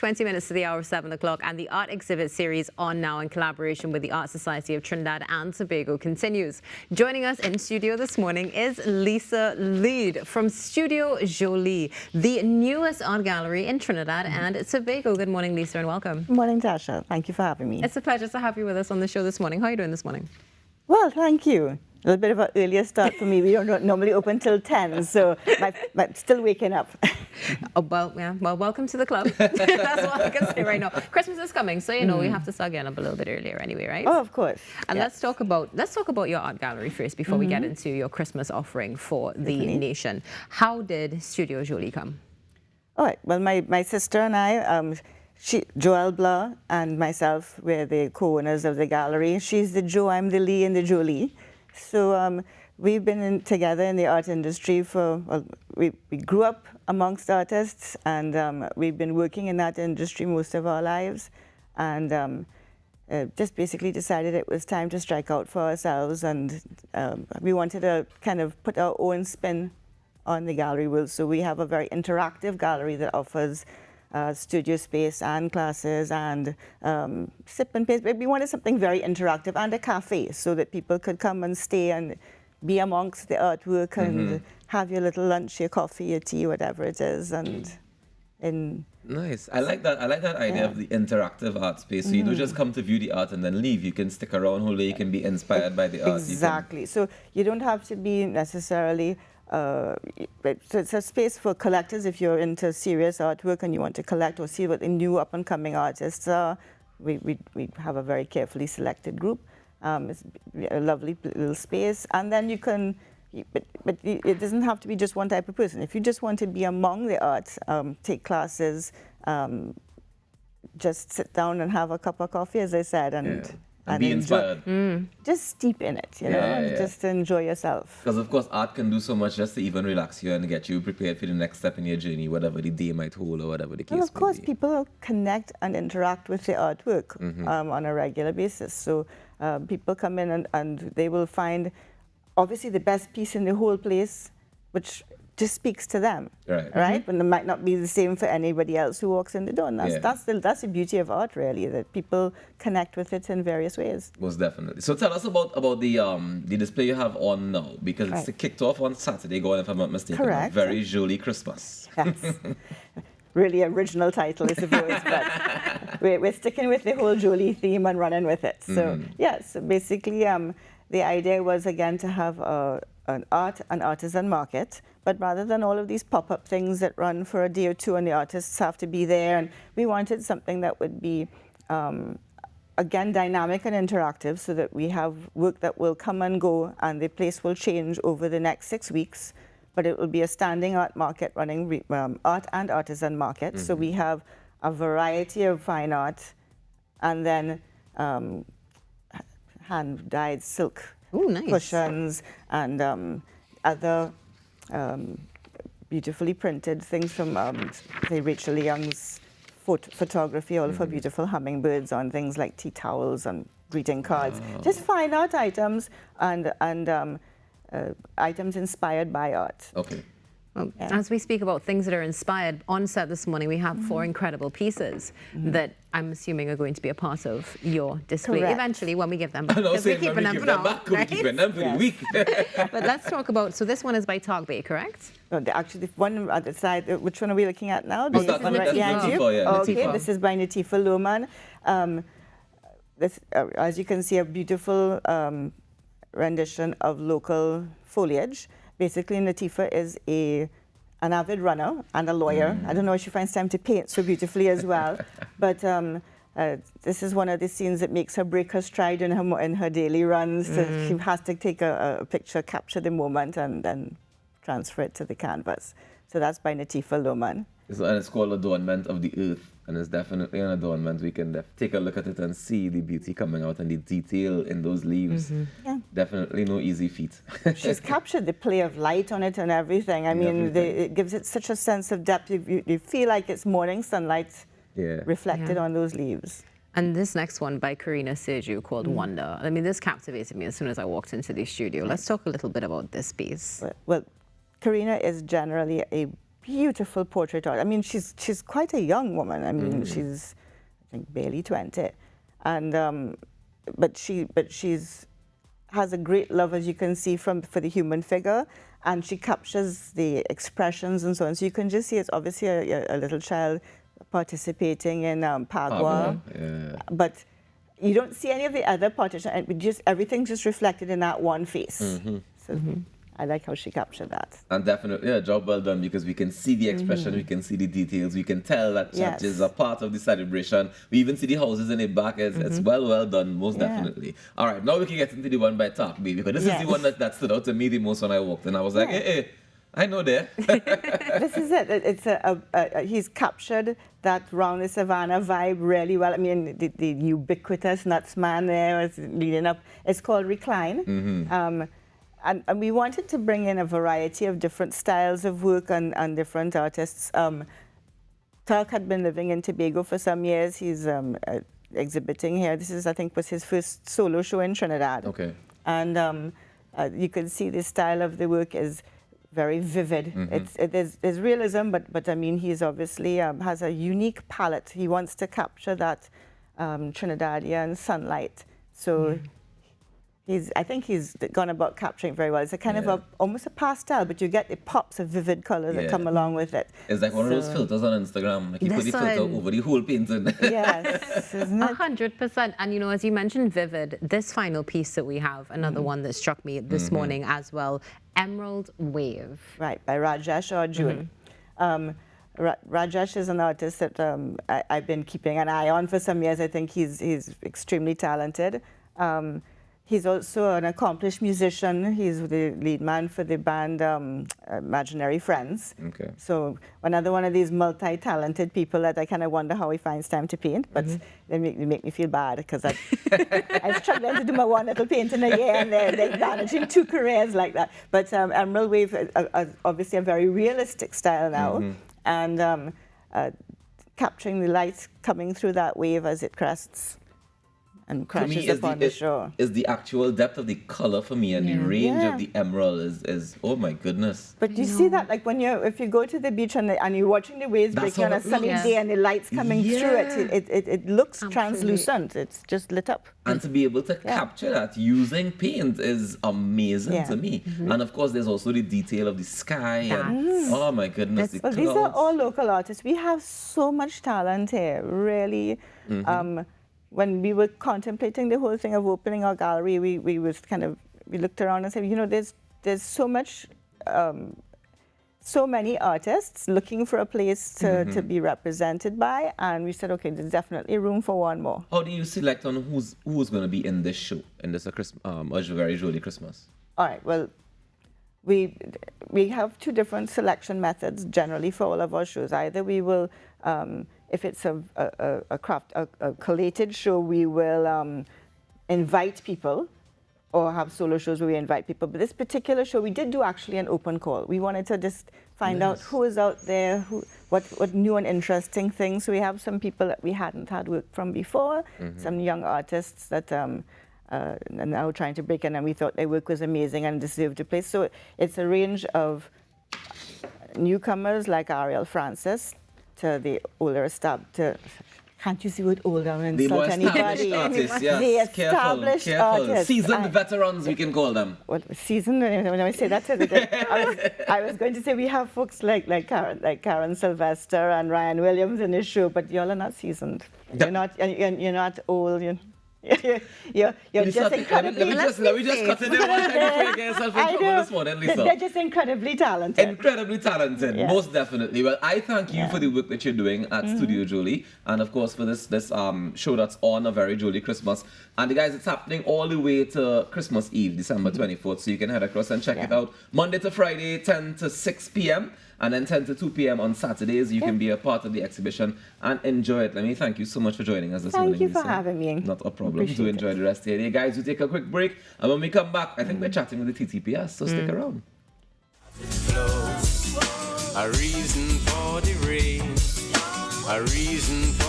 20 minutes to the hour of 7 o'clock, and the art exhibit series On Now in collaboration with the Art Society of Trinidad and Tobago continues. Joining us in studio this morning is Lisa Leid from Studio Joli, the newest art gallery in Trinidad and Tobago. Good morning, Lisa, and welcome. Good morning, Tasha. Thank you for having me. It's a pleasure to have you with us on the show this morning. How are you doing this morning? Well, thank you. A little bit of an earlier start for me. We don't normally open till 10, so I'm still waking up. Oh, well, yeah. Well, welcome to the club. That's all I can say right now. Christmas is coming, so you know we have to start getting up a little bit earlier anyway, right? Oh, of course. And yes. let's talk about your art gallery first before we get into your Christmas offering for the nation. How did Studio Joli come? All right. Well, my sister and I, Joelle Blah and myself, we're the co-owners of the gallery. She's the Jo, I'm the Lee, and the Jolie. So we've been together in the art industry for, well, we grew up amongst artists, and we've been working in that industry most of our lives, and just basically decided it was time to strike out for ourselves, and we wanted to kind of put our own spin on the gallery world. So we have a very interactive gallery that offers studio space and classes and sip and paste. We wanted something very interactive, and a cafe so that people could come and stay and be amongst the artwork and have your little lunch, your coffee, your tea, whatever it is. And nice. I like that idea of the interactive art space. So you don't just come to view the art and then leave. You can stick around whole day. You can be inspired by the art. Exactly. So you don't have to be necessarily. So it's a space for collectors if you're into serious artwork and you want to collect or see what the new up-and-coming artists are. We have a very carefully selected group. It's a lovely little space, and then you can, but it doesn't have to be just one type of person. If you just want to be among the arts, take classes, just sit down and have a cup of coffee, as I said, and be inspired. Just steep in it, you know, and just enjoy yourself. Because, of course, art can do so much just to even relax you and get you prepared for the next step in your journey, whatever the day might hold or whatever the case Well, of course, may be. people connect and interact with the artwork on a regular basis. So people come in and they will find, obviously, the best piece in the whole place, which just speaks to them, right? And it might not be the same for anybody else who walks in the door. And that's the beauty of art, really, that people connect with it in various ways. Most definitely. So tell us about the display you have on now, because it's kicked off on Saturday, going, if I'm not mistaken. Correct. Very Joli Christmas. Yes. Really original title, I suppose, but we're sticking with the whole Joli theme and running with it. So so basically, the idea was again to have an artisan market, but rather than all of these pop-up things that run for a day or two and the artists have to be there, and we wanted something that would be, again, dynamic and interactive, so that we have work that will come and go, and the place will change over the next 6 weeks, but it will be a standing art market running art and artisan market. So we have a variety of fine art, and then hand-dyed silk cushions and other beautifully printed things from, say, Rachel Young's photography, all of her beautiful hummingbirds on things like tea towels and greeting cards. Just fine art items and items inspired by art. Okay. Well, as we speak about things that are inspired, on set this morning we have 4 incredible pieces that I'm assuming are going to be a part of your display eventually when we give them back. Because we're keeping them for now, right? We're keeping them for the week. But let's talk about, so this one is by Tog Bay, correct? No, actually, the one at the side, which one are we looking at now? This is Natifa, Okay, this is by Natifa Lohman. This, as you can see, a beautiful rendition of local foliage. Basically, Natifa is an avid runner and a lawyer. I don't know if she finds time to paint so beautifully as well. But this is one of the scenes that makes her break her stride in her daily runs. So she has to take a picture, capture the moment, and then transfer it to the canvas. So that's by Natifa Lohman. And it's called Adornment of the Earth, and it's definitely an adornment. We can take a look at it and see the beauty coming out and the detail in those leaves. Definitely no easy feat. She's captured the play of light on it and everything. I mean, it gives it such a sense of depth. You feel like it's morning sunlight reflected on those leaves. And this next one by Karina Sergio called Wonder. I mean, this captivated me as soon as I walked into the studio. Let's talk a little bit about this piece. Well, Karina is generally a beautiful portrait art. I mean, she's quite a young woman. I mean, she's, I think, barely 20, and but she's has a great love, as you can see, for the human figure, and she captures the expressions and so on. So you can just see it's obviously a little child participating in Pagua, but you don't see any of the other portraiture, and everything's just reflected in that one face. So I like how she captured that. And definitely a job well done, because we can see the expression, we can see the details, we can tell that church is a part of the celebration. We even see the houses in the back. It's well done, most definitely. All right, now we can get into the one by Talk Baby, because this is the one that stood out to me the most when I walked in. I was like, hey, I know that. This is it. It's he's captured that round the savannah vibe really well. I mean, the ubiquitous nuts man there is leading up. It's called Recline. And we wanted to bring in a variety of different styles of work and different artists. Talk had been living in Tobago for some years. He's exhibiting here. This is, I think, was his first solo show in Trinidad. Okay. And you can see the style of the work is very vivid. There's realism, but I mean, he's obviously has a unique palette. He wants to capture that Trinidadian sunlight. So I think he's gone about capturing very well. It's a kind of almost a pastel, but you get the pops of vivid color that come along with it. It's like one of those filters on Instagram. Like you put the filter over the whole painting. Yes, isn't it? 100%. And, you know, as you mentioned vivid, this final piece that we have, another one that struck me this morning as well, Emerald Wave. Right, by Rajesh or June. Rajesh is an artist that I've been keeping an eye on for some years. I think he's extremely talented. He's also an accomplished musician. He's the lead man for the band Imaginary Friends. Okay. So another one of these multi-talented people that I kind of wonder how he finds time to paint, but they make me feel bad because I'm struggling to do my one little painting a year and they're managing 2 careers like that. But Emerald Wave is obviously a very realistic style now, and capturing the light coming through that wave as it crests and crashes upon the shore. Is the actual depth of the color for me and the range of the emerald is oh my goodness. But you see that, like if you go to the beach and you're watching the waves breaking on a sunny day and the lights coming through it looks translucent. It's just lit up. And to be able to capture that using paint is amazing to me. And of course, there's also the detail of the sky. And, oh my goodness. Well, these are all local artists. We have so much talent here, really. When we were contemplating the whole thing of opening our gallery, we looked around and said, you know, there's so much, so many artists looking for a place to be represented by, and we said, okay, there's definitely room for one more. How do you select on who's going to be in this show, in this Very Joli Christmas? All right, well, we have 2 different selection methods generally for all of our shows. Either we will, if it's a collated show, we will invite people, or have solo shows where we invite people. But this particular show, we did do actually an open call. We wanted to just find out who is out there, what new and interesting things. So we have some people that we hadn't had work from before, some young artists that are now trying to break in, and we thought their work was amazing and deserved a place. So it's a range of newcomers like Ariel Francis, to the older can't use the word older and insult anybody. Artists, the established artists. Seasoned veterans, we can call them. Well, seasoned, when I say that, I was going to say we have folks like Karen Sylvester and Ryan Williams in this show, but y'all are not seasoned. You're not old. You're just incredibly... Let me just cut it in one time before you get yourself in trouble this morning, Lisa. They're just incredibly talented. Incredibly talented, most definitely. Well, I thank you for the work that you're doing at Studio Joli, and of course for this show that's on A Very Joli Christmas. And guys, it's happening all the way to Christmas Eve, December 24th, so you can head across and check it out. Monday to Friday, 10 to 6 p.m. and then 10 to 2 p.m. on Saturdays. You can be a part of the exhibition and enjoy it. Let me thank you so much for joining us this morning. Thank you for having me. Not a problem. Do enjoy the rest of the day. Guys, we take a quick break, and when we come back, I think we're chatting with the TTPS, so stick around. A reason for the rain, a reason for